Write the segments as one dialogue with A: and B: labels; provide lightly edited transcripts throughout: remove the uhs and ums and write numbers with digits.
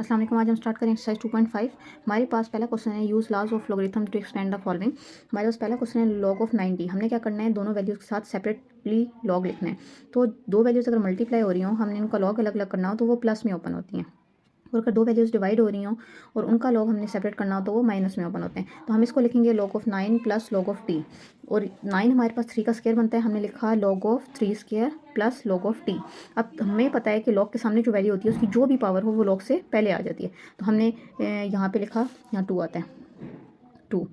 A: अस्सलाम वालेकुम। आज हम स्टार्ट करें एक्सरसाइज 2.5। हमारे पास पहला क्वेश्चन है use laws of logarithm to expand the following. हमारे पास पहला क्वेश्चन है log ऑफ 90। हमने क्या करना है, दोनों वैल्यूज़ के साथ सेपरेटली लॉग लिखना है। तो दो वैल्यूज़ अगर मल्टीप्लाई हो रही हो, हमने इनका लॉग अलग अलग करना हो तो वो प्लस में ओपन होती हैं, और अगर दो वैल्यूज़ डिवाइड हो रही हों और उनका लॉग हमने सेपरेट करना हो तो वो माइनस में ओपन होते हैं। तो हम इसको लिखेंगे log of 9 plus log of t, और 9 हमारे पास 3 का स्क्वायर बनता है, हमने लिखा log of 3 square plus log of t। अब हमें पता है कि log के सामने जो वैल्यू होती है उसकी जो भी पावर हो वो log से पहले आ जाती है। तो हमने यहाँ पे लिखा, यहाँ 2 आता है, 2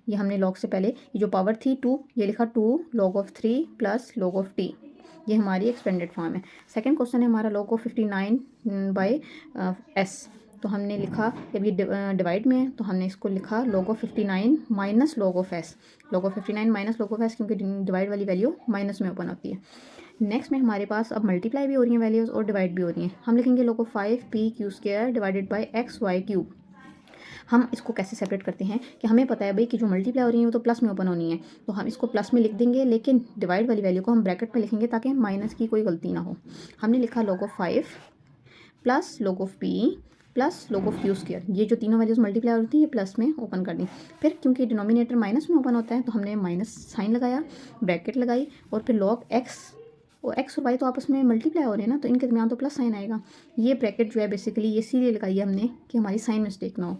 A: ये हमने log से पहले, ये जो पावर थी 2, ये लिखा 2 log of 3 plus log of t। ये हमारी एक्सपेंडेड फॉर्म है। सेकंड क्वेश्चन है हमारा log ऑफ 59 बाई s। तो हमने लिखा, जब ये डिवाइड में है तो हमने इसको लिखा log of 59 minus log of s। log of 59 minus log of s, क्योंकि डिवाइड वाली वैल्यू माइनस में ओपन होती है। नेक्स्ट में हमारे पास अब मल्टीप्लाई भी हो रही हैं वैल्यूज़ और डिवाइड भी हो रही हैं। हम लिखेंगे log of 5p q square divided by x y cube. हम इसको कैसे सेपरेट करते हैं कि हमें पता है भाई कि जो मल्टीप्लाई हो रही है वो तो प्लस में ओपन होनी है, तो हम इसको प्लस में लिख देंगे, लेकिन डिवाइड वाली वैल्यू को हम ब्रैकेट में लिखेंगे ताकि माइनस की कोई गलती ना हो। हमने लिखा log of 5 plus log of p plus log of Q square. ये जो तीनों वैल्यूज़ मल्टीप्लाई हो रही थी ये प्लस में ओपन कर दी। फिर क्योंकि डिनोमिनेटर माइनस में ओपन होता है तो हमने माइनस साइन लगाया, ब्रैकेट लगाई, और फिर log x, और x और y तो आपस में मल्टीप्लाई हो रहे हैं ना, तो इनके दरमियान तो प्लस साइन आएगा। ये ब्रैकेट जो है बेसिकली ये इसीलिए लगाई है हमने कि हमारी साइन मिस्टेक ना हो।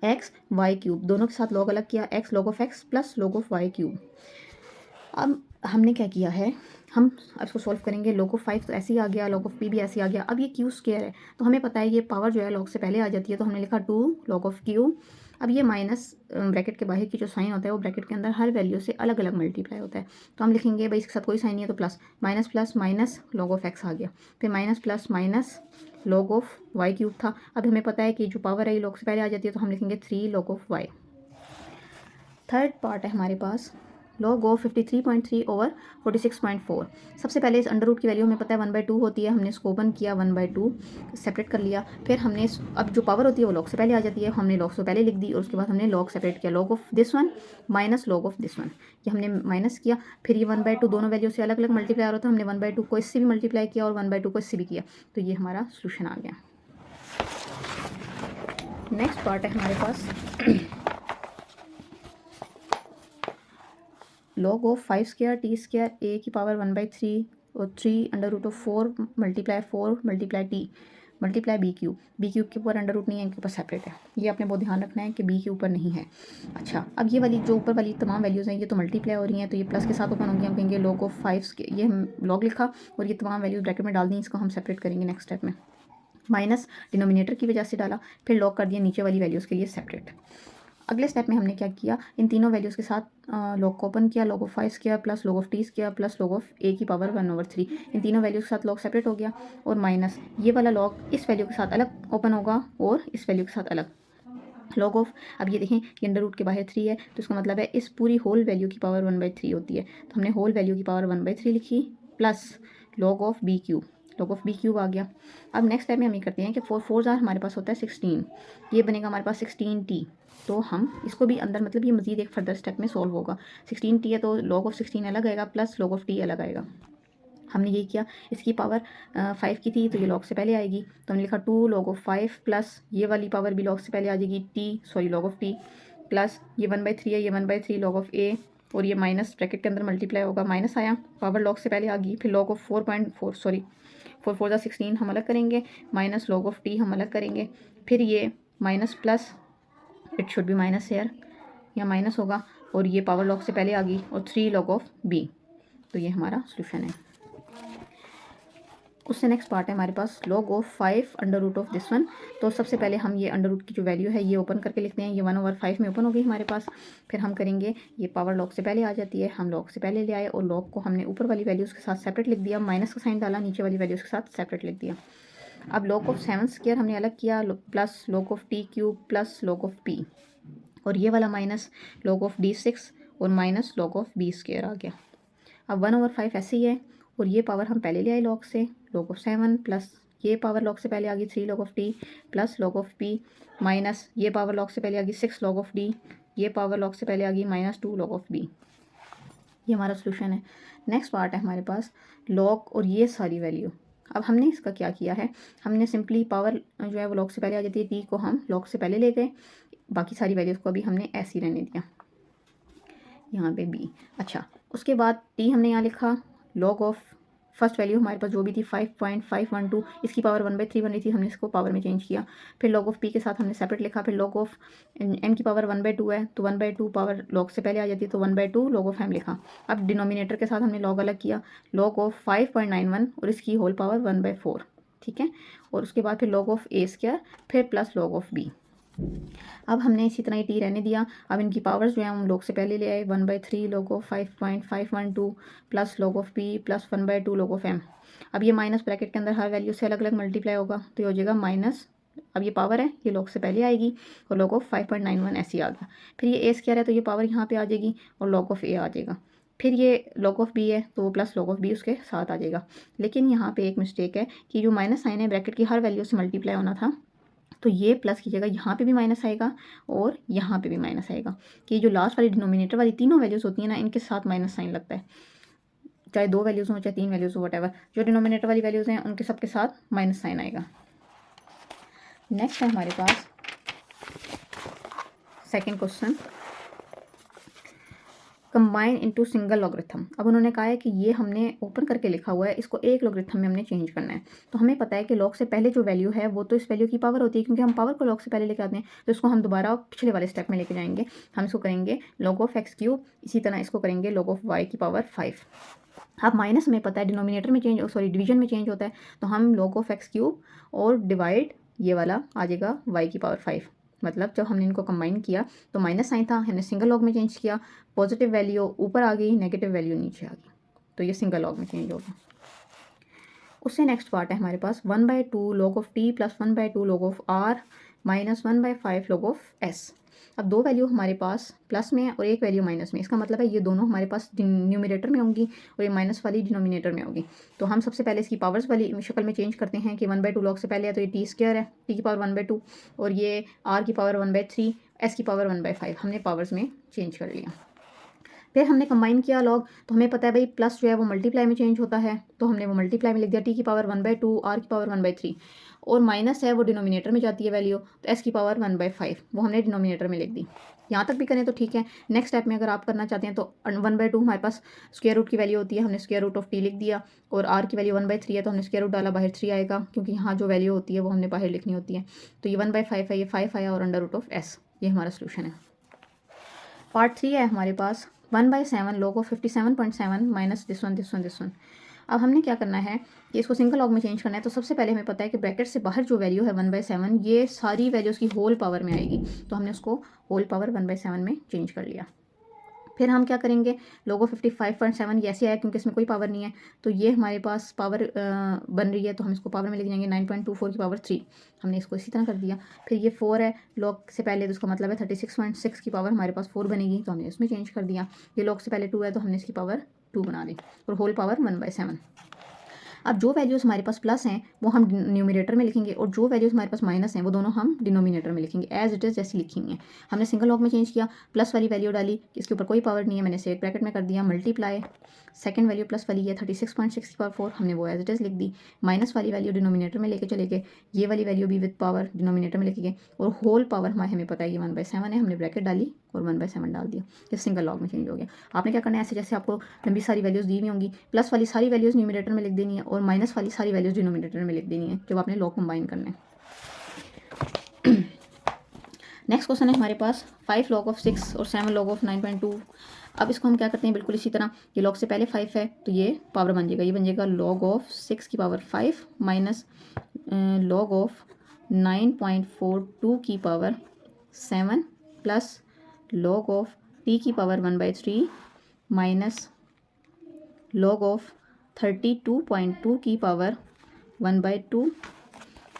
A: एक्स वाई क्यूब, दोनों के साथ लॉग अलग किया, x log of x plus log of Y cube. अब हमने क्या किया है, हम अब इसको सॉल्व करेंगे। log ऑफ 5 तो ऐसे ही आ गया, log ऑफ p भी ऐसे ही आ गया। अब ये क्यू स्क्वायर है तो हमें पता है ये पावर जो है log से पहले आ जाती है, तो हमने लिखा 2 log ऑफ क्यू। अब ये माइनस ब्रैकेट के बाहर की जो साइन होता है वो ब्रैकेट के अंदर हर वैल्यू से अलग अलग मल्टीप्लाई होता है। तो हम लिखेंगे भाई इसके साथ कोई साइन नहीं है तो plus, minus plus minus log of X आ गया, फिर minus plus minus log of Y cube था। अब हमें पता है कि जो पावर है ये log से पहले आ जाती है, तो हम लिखेंगे 3 log of y. Third part है हमारे पास log ऑफ 53.3 ओवर 46.4। सबसे पहले इस अंडर रूट की वैल्यू हमें पता है 1/2 होती है, हमने इसको ओपन किया, 1/2 सेपरेट कर लिया। फिर हमने अब जो पावर होती है वो log से पहले आ जाती है, हमने log से पहले लिख दी, और उसके बाद हमने log सेपरेट किया, log of this one minus log of this one. ये हमने माइनस किया, फिर ये 1/2 दोनों वैल्यू से अलग अलग मल्टीप्लाई हो रहा था, हमने 1/2 को इससे भी मल्टीप्लाई किया और 1/2 को इससे भी किया, तो ये हमारा सोल्यूशन आ गया। नेक्स्ट पार्ट है हमारे पास log of 5 square T square A की पावर 1/3 और 3 under root of 4 multiply 4 multiply T multiply B cube. B cube के ऊपर अंडर रूट नहीं है, इनके ऊपर सेपरेट है। ये आपने बहुत ध्यान रखना है कि बी के ऊपर नहीं है। अच्छा, अब ये वाली जो ऊपर वाली तमाम वैल्यूज़ हैं ये तो मल्टीप्लाई हो रही हैं, तो ये प्लस के साथ ओपन होंगी। हम कहेंगे log ऑफ 5 ये हम log लिखा और ये तमाम वैल्यूज़ ब्रैकेट में डाल दी, इसको हम सेपरेट करेंगे नेक्स्ट स्टेप में। माइनस डिनोमिनेटर की वजह से डाला, फिर log कर दिया नीचे वाली वैल्यूज़ के लिए सेपरेट। अगले स्टेप में हमने क्या किया, इन तीनों वैल्यूज़ के साथ log को ओपन किया, log of 5 square plus log of t square plus log of a की पावर 1/3। इन तीनों वैल्यूज़ के साथ log सेपरेट हो गया, और माइनस ये वाला log इस वैल्यू के साथ अलग ओपन होगा और इस वैल्यू के साथ अलग log ऑफ। अब ये देखें ये अंडर रूट के बाहर 3 है, तो इसका मतलब है इस पूरी होल वैल्यू की पावर 1/3 होती है, तो हमने होल वैल्यू की पावर 1/3 लिखी, plus log of B cube, log of B cube आ गया। अब नेक्स्ट स्टेप में हम ये करते हैं कि 4 4 हमारे पास होता है 16, ये बनेगा हमारे पास 16t। तो हम इसको भी अंदर, मतलब ये मजीद एक फर्दर स्टेप में सॉल्व होगा। 16t है तो log ऑफ 16 अलग आएगा प्लस log ऑफ t अलग आएगा। हमने ये किया, इसकी पावर 5 की थी तो ये log से पहले आएगी, तो हमने लिखा 2 log ऑफ 5 प्लस ये वाली पावर भी log से पहले आ जाएगी log ऑफ t, प्लस ये 1/3 है, ये 1/3 log ऑफ a, और ये माइनस ब्रैकेट के अंदर मल्टीप्लाई होगा, माइनस आया, पावर log से पहले आ गई। फिर log ऑफ 4.4 सॉरी 4 4 16 हम अलग करेंगे, माइनस log ऑफ t हम अलग करेंगे, फिर ये minus plus, it should be minus here, या माइनस होगा, और ये पावर log से पहले आ गई, और 3 log ऑफ b। तो ये हमारा सोल्यूशन है। उससे नेक्स्ट पार्ट है हमारे पास log of 5 under root of this one. तो सबसे पहले हम ये अंडर रूट की जो वैल्यू है ये ओपन करके लिखते हैं, ये 1/5 में ओपन हो गई हमारे पास। फिर हम करेंगे, ये पावर log से पहले आ जाती है, हम log से पहले ले आए और log को हमने ऊपर वाली वैल्यूज़ के साथ सेपरेट लिख दिया, माइनस का साइन डाला, नीचे वाली वैल्यूज़ के साथ सेपरेट लिख दिया। अब log ऑफ 7 स्क्वायर हमने अलग किया, plus log of t cube plus log of p, और ये वाला माइनस log ऑफ d6 और minus log of b square आ गया। अब 1/5 ऐसे ही है, और ये पावर हम पहले ले आए log से, log ऑफ 7 प्लस ये पावर log से पहले आ गई 3 log of t plus log of p, minus ये पावर log से पहले आ गई 6 log ऑफ d, ये पावर log से पहले आ गई माइनस 2 log ऑफ b। ये हमारा सोल्यूशन है। नेक्स्ट पार्ट है हमारे पास log और ये सारी वैल्यू। अब हमने इसका क्या किया है, हमने सिंपली पावर जो है वो लॉग से पहले आ जाती है, टी को हम लॉग से पहले ले गए, बाकी सारी वैल्यूज़ को अभी हमने ऐसे ही रहने दिया, यहाँ पे बी। अच्छा, उसके बाद टी हमने यहाँ लिखा, लॉग ऑफ फर्स्ट वैल्यू हमारे पास जो भी थी 5.512, इसकी पावर 1/3 बन रही थी, हमने इसको पावर में चेंज किया। फिर लॉग ऑफ पी के साथ हमने सेपरेट लिखा, फिर लॉग ऑफ एम की पावर 1/2 है तो 1/2 पावर लॉग से पहले आ जाती है, तो 1/2 लॉग ऑफ एम लिखा। अब डिनोमिनेटर के साथ हमने लॉग अलग किया, लॉग ऑफ 5.91 और इसकी होल पावर 1/4, ठीक है। और उसके बाद फिर लॉग ऑफ ए स्क्वायर, फिर प्लस लॉग ऑफ बी। अब हमने इसी तरह ये टी रहने दिया। अब इनकी पावर्स जो है हम लॉग से पहले ले आए, 1/3 log of 5.512 plus log of p plus 1/2 log of m. अब ये माइनस ब्रैकेट के अंदर हर वैल्यू से अलग अलग मल्टीप्लाई होगा, तो ये हो जाएगा माइनस, अब ये पावर है ये लॉग से पहले आएगी और लॉग ऑफ 5.91 ऐसे आ गया। फिर ये ए स्क्वायर है तो ये पावर यहाँ पे आ जाएगी और लॉग ऑफ ए आ जाएगा। फिर ये लॉग ऑफ बी है तो वो प्लस लॉग ऑफ बी उसके साथ आ जाएगा। लेकिन यहाँ पे एक मिस्टेक है कि जो माइनस साइन है ब्रैकेट की हर वैल्यू से मल्टीप्लाई होना था, तो ये प्लस की जगह यहाँ पे भी माइनस आएगा और यहाँ पे भी माइनस आएगा, कि जो लास्ट वाली डिनोमिनेटर वाली तीनों वैल्यूज़ होती हैं ना, इनके साथ माइनस साइन लगता है, चाहे 2 वैल्यूज़ हों चाहे 3 वैल्यूज़ हो, वट। जो डिनोमिनेटर वाली वैल्यूज़ हैं उनके सबके साथ माइनस साइन आएगा। नेक्स्ट है हमारे पास second question, combine into single logarithm. अब उन्होंने कहा है कि ये हमने ओपन करके लिखा हुआ है, इसको एक लॉगरिथम में हमने चेंज करना है। तो हमें पता है कि लॉग से पहले जो वैल्यू है वो तो इस वैल्यू की पावर होती है, क्योंकि हम पावर को लॉग से पहले लेके आते हैं, तो इसको हम दोबारा पिछले वाले स्टेप में लेके जाएंगे। हम इसको करेंगे लॉग ऑफ एक्स क्यूब, इसी तरह इसको करेंगे लॉग ऑफ वाई की पावर 5। अब माइनस हमें पता है डिनोमिनेटर में चेंज, सॉरी डिवीजन में चेंज होता है, तो हम लॉग ऑफ एक्स क्यूब और डिवाइड ये वाला आ जाएगा वाई की पावर 5। मतलब जब हमने इनको कंबाइन किया तो माइनस साइन था, हमने सिंगल लॉग में चेंज किया, पॉजिटिव वैल्यू ऊपर आ गई, नेगेटिव वैल्यू नीचे आ गई, तो ये सिंगल लॉग में चेंज होगा। उससे नेक्स्ट पार्ट है हमारे पास 1/2 log of t plus 1/2 log of r minus 1/5 log of s. अब 2 वैल्यू हमारे पास प्लस में है और एक वैल्यू माइनस में, इसका मतलब है ये दोनों हमारे पास न्यूमिनेटर में होंगी और ये माइनस वाली डिनोमिनेटर में होगी। तो हम सबसे पहले इसकी पावर्स वाली शक्ल में चेंज करते हैं कि 1/2 लॉग से पहले है तो ये टी स्क्वायर है, टी की पावर 1/2, और ये आर की पावर 1/3, एस की पावर 1/5, हमने पावर्स में चेंज कर लिया। फिर हमने कंबाइन किया लॉग, तो हमें पता है भाई प्लस जो है वो मल्टीप्लाई में चेंज होता है, तो हमने वो मल्टीप्लाई में लिख दिया, टी की पावर 1/2, आर की पावर 1/3, और माइनस है वो डिनोमिनेटर में जाती है वैल्यू, तो एस की पावर 1/5 वो हमने डिनोमिनेटर में लिख दी। यहाँ तक भी करें तो ठीक है। नेक्स्ट स्टेप में अगर आप करना चाहते हैं तो 1/2 हमारे पास स्क्वायर रूट की वैल्यू होती है, हमने स्क्वायर रूट ऑफ टी लिख दिया, और आर की वैल्यू 1/3 है तो हमने स्क्वायर रूट डाला, बाहर 3 आएगा, क्योंकि यहाँ जो वैल्यू होती है वो हमने बाहर लिखनी होती है। तो ये 1/5 है, ये 5 आया, और अंडर रूट ऑफ एस, ये हमारा सोल्यूशन है। पार्ट 3 है हमारे पास 1/7 log of 57.7 minus this one. अब हमने क्या करना है कि इसको सिंगल लॉग में चेंज करना है। तो सबसे पहले हमें पता है कि ब्रैकेट से बाहर जो वैल्यू है 1/7, ये सारी वैल्यूज़ की होल पावर में आएगी, तो हमने उसको होल पावर 1/7 में चेंज कर लिया। फिर हम क्या करेंगे, लोगो 55.7 ये ऐसे आया क्योंकि इसमें कोई पावर नहीं है, तो ये हमारे पास पावर बन रही है, तो हम इसको पावर में लेके जाएंगे 9.24 की पावर 3, हमने इसको इसी तरह कर दिया। फिर ये 4 है लॉग से पहले, तो उसका मतलब है 36.6 की पावर हमारे पास 4 बनेगी, तो हमने इसमें चेंज कर दिया। ये लॉग से पहले 2 है तो हमने इसकी पावर 2 बना दी, और होल पावर 1/7। अब जो वैल्यूज़ हमारे पास प्लस हैं वो हम न्यूमिनेटर में लिखेंगे, और जो वैल्यूज़ हमारे पास माइनस हैं वो दोनों हम डिनोमिनेटर में लिखेंगे, एज इट इज़ जैसी लिखेंगे। हमने सिंगल लॉग में चेंज किया, प्लस वाली वैल्यू डाली, इसके ऊपर कोई पावर नहीं है, मैंने सेट ब्रैकेट में कर दिया, मल्टीप्लाई, सेकंड वैल्यू प्लस वाली है 36.6 की पावर 4, हमने वो एज इट इज़ लिख दी, माइनस वाली वैल्यू डिनोमिनेटर में लेके चले गए, ये वाली वैल्यू भी विद पावर डिनोमिनेटर में लेके गए, और होल पावर हमें पता है ये 1/7 है, हमने ब्रैकेट डाली और 1/7 डाल दिया, ये सिंगल लॉग में चेंज हो गया। आपने क्या करना है, ऐसे जैसे आपको लंबी सारी वैल्यूज़ दी हुई होंगी, प्लस वाली सारी वैल्यूज़ न्यूमिनेटर में लिख देनी है और माइनस वाली सारी वैल्यूज़ डिनोमिनेटर में लिख देनी है जब आपने लॉग कंबाइन करना है। नेक्स्ट क्वेश्चन है हमारे पास 5 log ऑफ 6 और 7 log ऑफ 9.2। अब इसको हम क्या करते हैं, बिल्कुल इसी तरह, ये लॉग से पहले 5 है तो ये पावर बन जाएगा, ये बन जाएगा log ऑफ 6 की पावर 5 माइनस log ऑफ 9.42 की power 7 plus log of t की पावर 1/3 माइनस log ऑफ 32.2 की पावर 1/2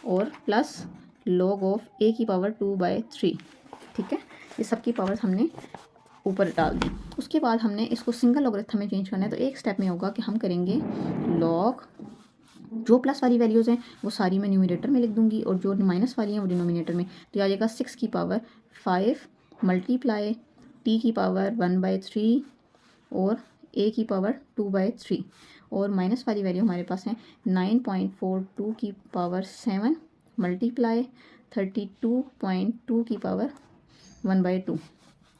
A: और प्लस log ऑफ a की पावर 2/3। ठीक है, ये सब की पावर्स हमने ऊपर डाल दी। उसके बाद हमने इसको सिंगल लॉगरिथम में चेंज करना है, तो एक स्टेप में होगा कि हम करेंगे लॉग, जो प्लस वाली वैल्यूज़ हैं वो सारी मैं न्यूमिनेटर में लिख दूंगी, और जो माइनस वाली हैं वो डिनोमिनेटर में, तो आ जाएगा 6 की पावर 5 मल्टीप्लाई t की पावर 1/3 और a की पावर 2/3, और माइनस वाली वैल्यू हमारे पास है 9.42 की पावर 7 मल्टीप्लाई 32.2 की पावर 1/2।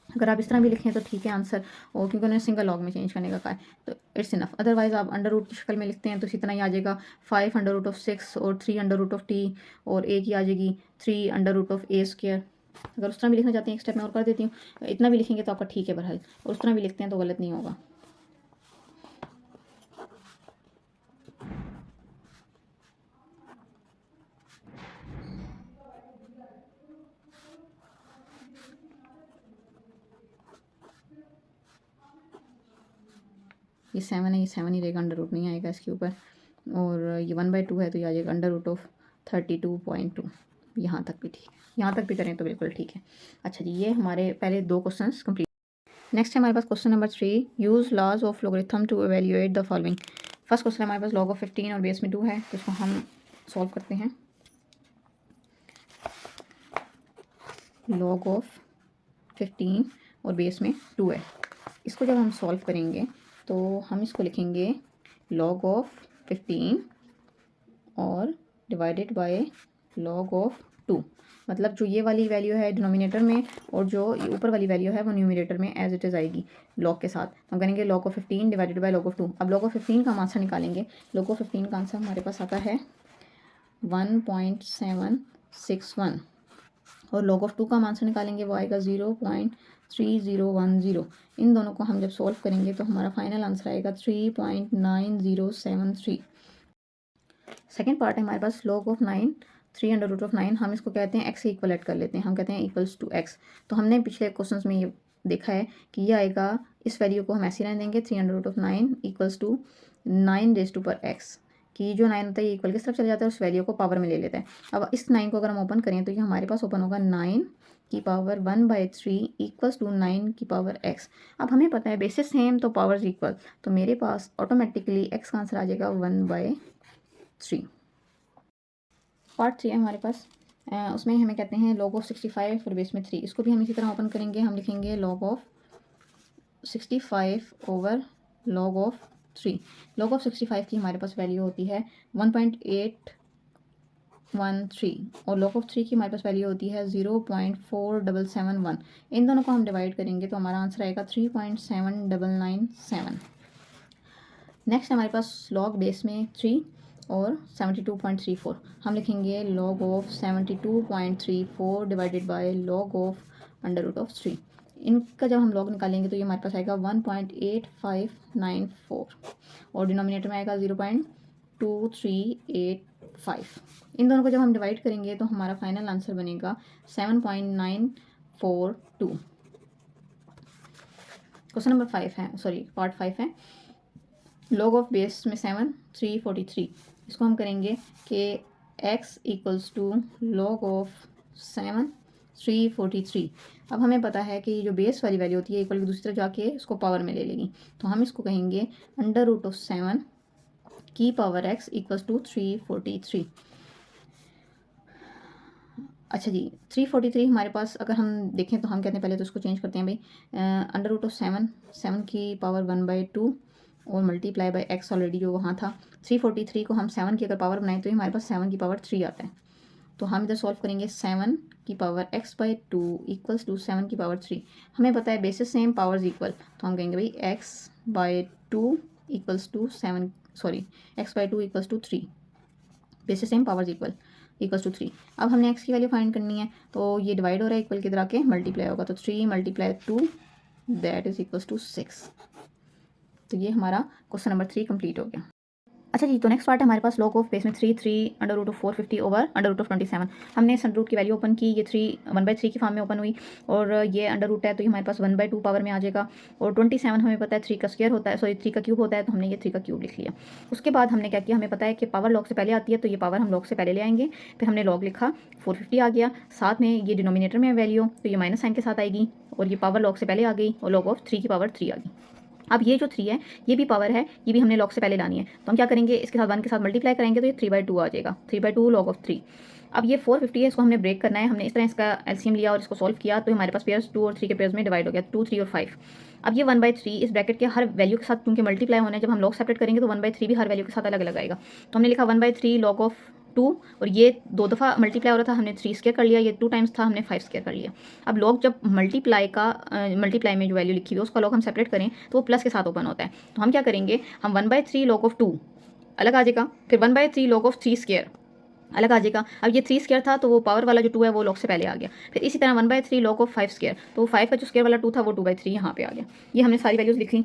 A: अगर आप इस तरह भी लिखें तो ठीक है आंसर, और क्योंकि उन्होंने सिंगल लॉग में चेंज करने का कहा है तो इट्स इनफ। अदरवाइज आप अंडर रूट की शक्ल में लिखते हैं तो इसी तरह ही आ जाएगा 5 अंडर रूट ऑफ 6 और 3 अंडर रूट ऑफ टी, और एक ही आ जाएगी 3 under root of a square. अगर उस तरह भी लिखना चाहते हैं एक स्टेप में और कर देती हूँ, इतना भी लिखेंगे तो आपका ठीक है बहरहाल, और उस तरह भी लिखते हैं तो गलत नहीं होगा। ये 7 है, ये 7 ही रहेगा, अंडर रूट नहीं आएगा इसके ऊपर, और ये 1/2 है तो ये आ जाएगा अंडर रूट ऑफ 32.2। यहाँ तक भी ठीक है, यहाँ तक भी करें तो बिल्कुल ठीक है। अच्छा जी, ये हमारे पहले 2 क्वेश्चंस कंप्लीट। नेक्स्ट है हमारे पास question number 3, use laws of logarithm to evaluate the following. First question हमारे पास लॉग ऑफ 15 और बेस में 2 है, तो इसको हम सॉल्व करते हैं। लॉग ऑफ 15 और बेस में 2 है, इसको जब हम सॉल्व करेंगे तो हम इसको लिखेंगे लॉग ऑफ 15 और डिवाइडेड बाय लॉग ऑफ 2। मतलब जो ये वाली वैल्यू है डिनोमिनेटर में और जो ऊपर वाली वैल्यू है वो न्यूमिनेटर में एज इट इज़ आएगी लॉग के साथ। हम करेंगे log of 15 divided by log of 2। अब लॉग ऑफ 15 का हम आंसर निकालेंगे। लॉग ऑफ 15 का आंसर हमारे पास आता है 1.761, और लॉग ऑफ 2 का हम आंसर निकालेंगे वो आएगा 0.3010। इन दोनों को हम जब सॉल्व करेंगे तो हमारा फाइनल आंसर आएगा 3.9073। सेकेंड पार्ट है हमारे पास log of 9, 3 under root of 9। हम इसको कहते हैं एक्स से इक्वल ऐड कर लेते हैं, हम कहते हैं इक्वल्स टू एक्स। तो हमने पिछले क्वेश्चन में ये देखा है कि ये आएगा, इस वैल्यू को हम ऐसे रहने देंगे 3 under root of 9 equals to 9 raise to पर एक्स, कि जो 9 होता है ये इक्वल किस तरफ चला जाता है, उस वैल्यू को पावर में ले लेता है। अब इस 9 को अगर हम ओपन करें तो ये हमारे पास ओपन होगा 9 की पावर 1/3 इक्वल्स टू 9 की पावर एक्स। अब हमें पता है बेसिस सेम तो पावर्स इक्वल, तो मेरे पास ऑटोमेटिकली एक्स का आंसर आ जाएगा 1/3। पार्ट 3 है हमारे पास, उसमें हमें कहते हैं लॉग ऑफ 65 और बेस में 3। इसको भी हम इसी तरह ओपन करेंगे, हम लिखेंगे log of 65 over log of 3। Log of 65 की हमारे पास वैल्यू होती है 1.813, और लॉग ऑफ 3 की हमारे पास वैल्यू होती है 0.4771। इन दोनों को हम डिवाइड करेंगे तो हमारा आंसर आएगा 3.7997। नेक्स्ट हमारे पास लॉग बेस में 3 और 72.34। हम लिखेंगे log of 72.34 divided by log of under root of 3। इनका जब हम लॉग निकालेंगे तो ये हमारे पास आएगा 1.8594, और डिनोमिनेटर में आएगा 0.2385। इन दोनों को जब हम डिवाइड करेंगे तो हमारा फाइनल आंसर बनेगा 7.942। क्वेश्चन नंबर 5 है, सॉरी पार्ट 5 है, लॉग ऑफ बेस में 7 343। इसको हम करेंगे कि x equals to log of 7 343। अब हमें पता है कि जो बेस वाली वैल्यू होती है इक्वल की दूसरी तरफ जाके इसको पावर में ले लेगी, तो हम इसको कहेंगे अंडर रूट ऑफ 7 की पावर x इक्वल्स टू 343। अच्छा जी, 343 हमारे पास अगर हम देखें तो हम कहते हैं पहले तो इसको चेंज करते हैं भाई, अंडर रूट ऑफ 7 की पावर 1/2 और मल्टीप्लाई बाय एक्स ऑलरेडी जो वहाँ था। 343 को हम 7 की अगर पावर बनाएं तो हमारे पास 7 की पावर 3 आता है। तो हम इधर सॉल्व करेंगे 7 की पावर x/2 इक्वल्स टू 7 की पावर 3। हमें पता है बेसिस सेम पावर्स इक्वल, तो हम कहेंगे भाई x/2 equals to 7, sorry x/2 equals to 3, basis same powers equals to 3। अब हमने x की वैल्यू फाइंड करनी है, तो ये डिवाइड हो रहा है इक्वल की तरह के मल्टीप्लाई होगा, तो 3 × 2 दैट इज इक्वल्स टू 6। तो ये हमारा क्वेश्चन नंबर 3 कंप्लीट हो गया। अच्छा जी, तो नेक्स्ट पार्ट है हमारे पास लॉग ऑफ बेस में 3 under root of 450 over under root of 27। हमने इस अंडर रूट की वैल्यू ओपन की, ये 3 1/3 की फॉर्म में ओपन हुई, और ये अंडर रूट है तो ये हमारे पास 1/2 पावर में आ जाएगा, और 27 हमें पता है 3 का स्क्वायर होता है, सॉरी 3 का क्यूब होता है, तो हमने ये 3 का क्यूब लिख लिया। उसके बाद हमने क्या किया, हमें पता है कि पावर लॉग से पहले आती है, तो ये पावर हम लॉग से पहले ले आएंगे। फिर हमने लॉग लिखा, 450 आ गया, साथ में ये डिनोमिनेटर में वैल्यू तो ये माइनस साइन के साथ आएगी, और ये पावर लॉग से पहले आ गई, और लॉग ऑफ 3 की पावर 3 आ गई। अब ये जो 3 है ये भी पावर है, ये भी हमने लॉग से पहले लानी है, तो हम क्या करेंगे, इसके साथ 1 के साथ मल्टीप्लाई करेंगे तो ये 3/2 आ जाएगा, 3/2 लॉग ऑफ 3। अब ये 450 है, इसको हमने ब्रेक करना है। हमने इस तरह इसका एलसीएम लिया और इसको सॉल्व किया तो हमारे पास पेयर्स 2 और 3 के पेयर्स में डिवाइड हो गया, 2, 3 और 5। अब ये 1/3 इस ब्रैकेट के हर वैल्यू के साथ क्योंकि मल्टीप्लाई होने, जब हम लॉग सेपरेट करेंगे तो 1/3 भी हर वैल्यू के साथ अलग अलग आएगा। तो हमने लिखा 1/3 लॉग ऑफ 2 और ये 2 दफ़ा मल्टीप्लाई हो रहा था, हमने 3 स्क्वायर कर लिया, ये 2 टाइम्स था, हमने 5 स्क्वायर कर लिया। अब लॉग जब मल्टीप्लाई में जो वैल्यू लिखी हुई है उसका लॉग हम सेपरेट करें तो वो प्लस के साथ ओपन होता है। तो हम क्या करेंगे, हम 1/3 लॉग ऑफ 2 अलग आ जाएगा, फिर 1/3 लॉग ऑफ 3 स्क्वायर अलग आ जाएगा। अब ये 3 स्क्वायर था तो वो पावर वाला जो 2 है वो लॉग से पहले आ गया। फिर इसी तरह 1/3 लॉग ऑफ 5 स्क्वायर, तो 5 का जो स्क्वायर वाला 2 था वो 2/3 यहाँ पे आ गया। ये हमने सारी वैल्यूज़ लिख ली।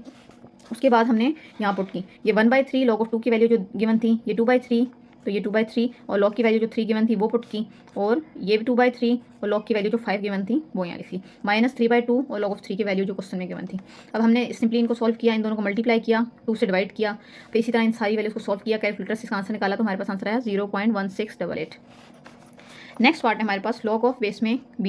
A: उसके बाद हमने यहाँ पुट की, ये 1/3 लॉग ऑफ 2 की वैल्यू जो गिवन थी ये 2/3, तो ये 2/3 और लॉग की वैल्यू जो 3 गिवन थी वो पुट की, और ये भी 2/3 और लॉग की वैल्यू जो 5 गिवन थी वो यहाँ लिखी, -3/2 और लॉग ऑफ 3 की वैल्यू जो क्वेश्चन में गिवन थी। अब हमने सिंपली इनको सॉल्व किया, इन दोनों को मल्टीप्लाई किया, 2 से डिवाइड किया, फिर इसी तरह इन सारी वैल्यूज़ को सॉल्व किया, कैलकुलेटर से इसका आंसर निकाला तो हमारे पास आंसर आया 0.1688। नेक्स्ट पार्ट है हमारे पास लॉग ऑफ बेस में b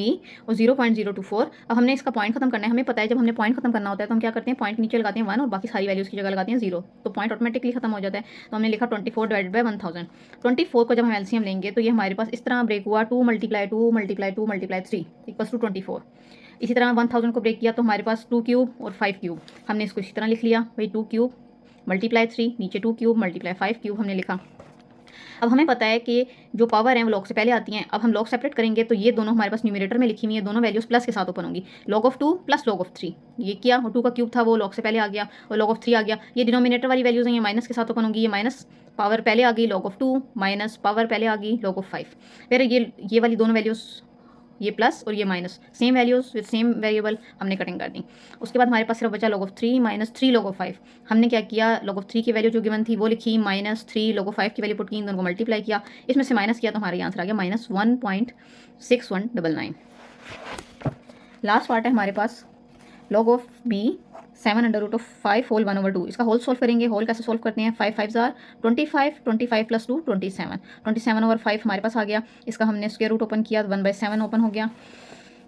A: और 0.024। अब हमने इसका पॉइंट खत्म करना है। हमें पता है जब हमने पॉइंट खत्म करना होता है तो हम क्या करते हैं, पॉइंट के नीचे लगाते हैं 1 और बाकी सारी वैल्यूज़ की जगह लगाते हैं 0, तो पॉइंट ऑटोमेटिकली खत्म हो जाता है। तो हमने लिखा 24 डिवाइडेड बाय 1000। 24 को जब हम एलसीएम लेंगे तो ये हमारे पास इस तरह ब्रेक हुआ, 2 × 2 × 2 × 3 इक्वल्स टू 24। इसी तरह 1000 को ब्रेक किया तो हमारे पास 2 क्यूब और 5 क्यूब, हमने इसको इसी तरह लिख लिया भाई 2 क्यूब × 3, नीचे 2 क्यूब × 5 क्यूब हमने लिखा। अब हमें पता है कि जो पावर है वो लॉग से पहले आती हैं। अब हम लॉग सेपरेट करेंगे तो ये दोनों हमारे पास न्यूमरेटर में लिखी हुई है, दोनों वैल्यूज़ प्लस के साथ ओपन होंगी, log of 2 plus log of 3। ये किया और 2 का क्यूब था वो लॉग से पहले आ गया और लॉग ऑफ 3 आ गया। ये डिनोमिनेटर वाली वैल्यूज़ हैं, ये माइनस के साथ ओपन होंगी, ये माइनस पावर पहले आ गई लॉग ऑफ 2 माइनस पावर पहले आ गई लॉग ऑफ 5। फिर ये वाली दोनों वैल्यूज़, ये प्लस और ये minus, same values with same variable हमने कटिंग कर दी। उसके बाद हमारे पास सिर्फ बचा log of 3 - 3 log of 5। हमने क्या किया, log of 3 की वैल्यू जो गिवन थी वो लिखी, -3 log of 5 की वैल्यू पुट की, इन दोनों को मल्टीप्लाई किया, इसमें से माइनस किया तो हमारा आंसर आ गया -1.6199। लास्ट पार्ट है हमारे पास log of b 7/5 होल 1/2। इसका होल सॉल्व करेंगे। होल कैसे सॉल्व करते हैं, 5 5 जार 25, 25 + 2 27, 27/5 हमारे पास आ गया। इसका हमने स्क्वायर रूट ओपन किया, 1/7 ओपन हो गया।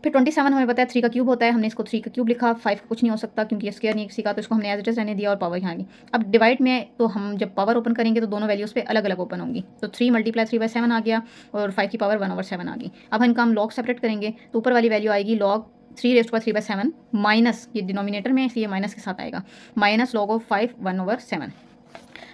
A: फिर 27 हमें पता है 3 का क्यूब होता है, हमने इसको 3 का क्यूब लिखा, 5 का कुछ नहीं हो सकता क्योंकि ये स्क्वायर नहीं किसी का, तो इसको हमने एज इट इज रहने दिया और पावर यहाँ आ गई। अब डिवाइड में तो हम जब पावर ओपन करेंगे तो दोनों वैल्यूज़ पे अलग अलग ओपन होंगी, तो 3 × 3/7 आ गया और 5 की पावर 1/7 आ गई। अब इनका हम लॉग सेपरेट करेंगे तो ऊपर वाली वैल्यू आएगी log 3^3/7 माइनस, ये डिनोमिनेटर में इसलिए माइनस के साथ आएगा, माइनस log ऑफ 5 1/7।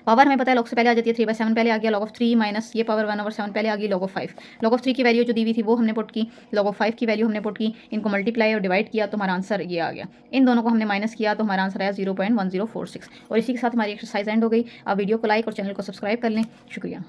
A: पावर हमें पता है log से पहले आ जाती है, 3/7 पहले आ गया, log ऑफ 3 माइनस ये पावर 1/7 पहले आ गई, log ऑफ 5। log ऑफ 3 की वैल्यू जो दी हुई थी वो हमने पुट की, log ऑफ 5 की वैल्यू हमने पुट की, इनको मल्टीप्लाई और डिवाइड किया तो हमारा आंसर ये आ गया। इन दोनों को हमने माइनस किया तो हमारा आंसर आया 0.1046। और इसी के साथ हमारी एक्सरसाइज एंड हो गई। आप वीडियो को लाइक और चैनल को सब्सक्राइब कर लें। शुक्रिया।